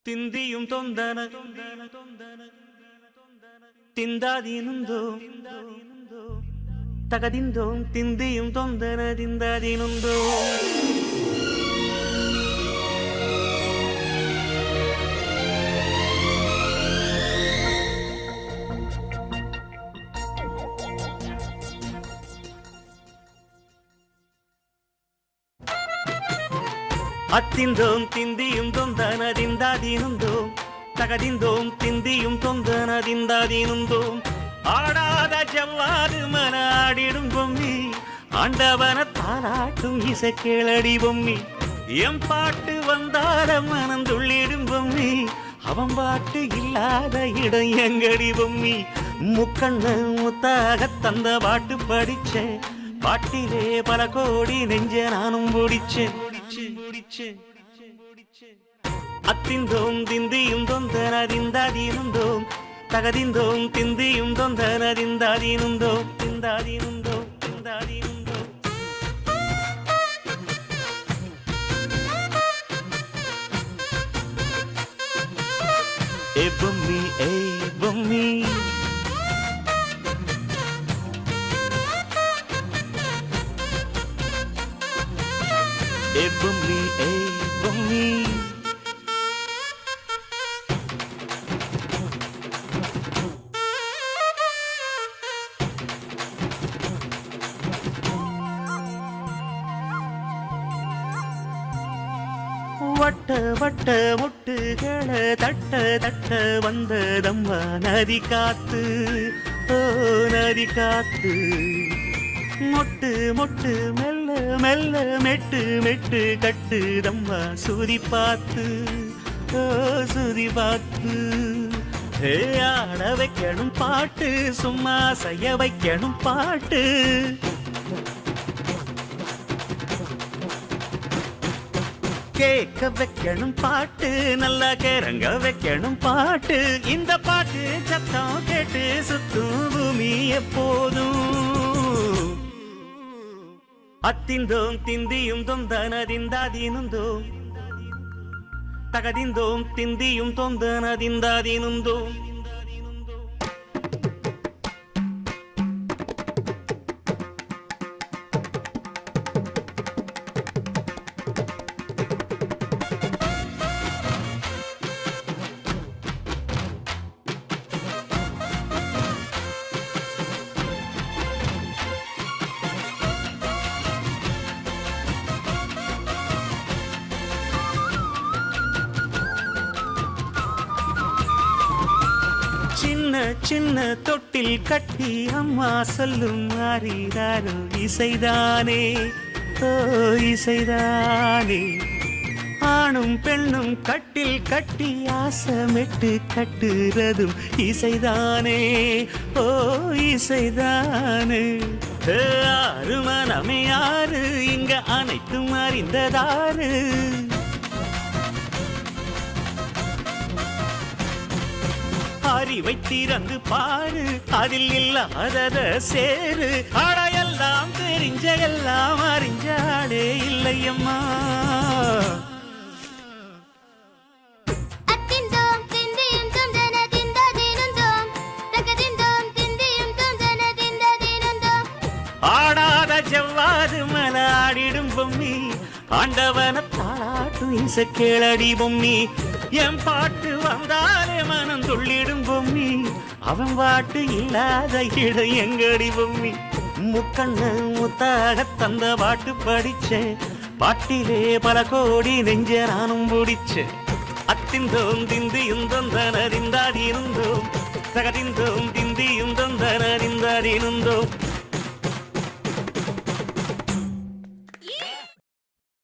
ತಿಂದಿಯುಂ ತೊಂದನ ತಿಂದಾದೀನುಂದೋ ತಗದಿಂದೋ ತಿಂದಿಯುಂ ತೊಂದನ ತಿಂದಾದೀನುಂದೋ அத்திந்தோம் திந்தியும் தொந்தனதிந்தாதீனுந்தோம் தகதிந்தோம் திந்தியும் தொந்தனதிந்தாதீனுந்தோம் ஆடாத ஜவ்வாது மனாடிடும் பொம்மி ஆண்டவன தாலாட்டும் இசை கேளடி பொம்மி எம் பாட்டு வந்தால மனந்துள்ளிடும் பொம்மி அவன் பாட்டு இல்லாத இடம் எங்கடி பொம்மி முக்கண்ண முத்தாக தந்த பாட்டு படிச்சேன் பாட்டிலே பல கோடி நெஞ்ச நானும் முடிச்சேன் அத்திந்தோம் திந்தியும் தொந்தனதிந்தாதீனுந்தோம் தகதிந்தோம் திந்தியும் தொந்தனதிந்தாதீனுந்தோம் திந்தாதீனுந்தோம் திந்தாதீனுந்தோம் ஏ பொம்மி ஏ பொம்மி ஏ பொம்மி ஏ பொம்மி வட்ட வட்ட முட்டுகளை தட்ட தட்ட வந்ததம்மா நதி காத்து ஓ நதி காத்து மொட்டு மொட்டு மெல்ல மெல்ல மெட்டு மெட்டு கட்டுதம்மா சுதி பார்த்து ஓ சுதி பார்த்து ஆட வைக்கணும் பாட்டு சும்மா செய்ய வைக்கணும் பாட்டு கேட்க வைக்கணும் பாட்டு நல்லா கேரங்க வைக்கணும் பாட்டு இந்த பாட்டு சத்தம் கேட்டு சுத்தும் பூமி எப்போதும் அத்திந்தோம் திந்தியும் தொந்தனதிந்தாதீனுந்தோம் தகதிந்தோம் திந்தியும் தொந்தனதிந்தாதீனுந்தோம் சின்ன சின்ன தொட்டில் கட்டி அம்மா சொல்லும் மாறிதாரோ இசைதானே ஓ இசைதானே ஆணும் பெண்ணும் கட்டில் கட்டி ஆசமிட்டு கட்டுறதும் இசைதானே ஓ இசைதானே ஆறு மனமே யாரு இங்க அனைத்தும் அறிந்ததாரு அறிவை திறந்து பாரு அதில் இல்லாதத சேரு ஆடா எல்லாம் தெரிஞ்ச எல்லாம் அறிஞ்சாடே இல்லையம்மா ஆடாத ஜவ்வாது மலாடிடும் பொம்மி ஆண்டவன தாளாட்டும் இசை கேளடி பொம்மி என் பாட்டு வந்தாலே மனம் துள்ளிடும் பொம்மி அவன் பாட்டு இல்லாத இடம் எங்கடி பொம்மி முக்கண்ண முத்தாக தந்த பாட்டு படிச்சேன் பாட்டிலே பல கோடி நெஞ்ச நானும் முடிச்சேன் அத்திந்தோம் திந்தியும் தொந்தனதிந்தாதீனுந்தோம் தகதிந்தோம் திந்தியும் தொந்தனதிந்தாதீனுந்தோம்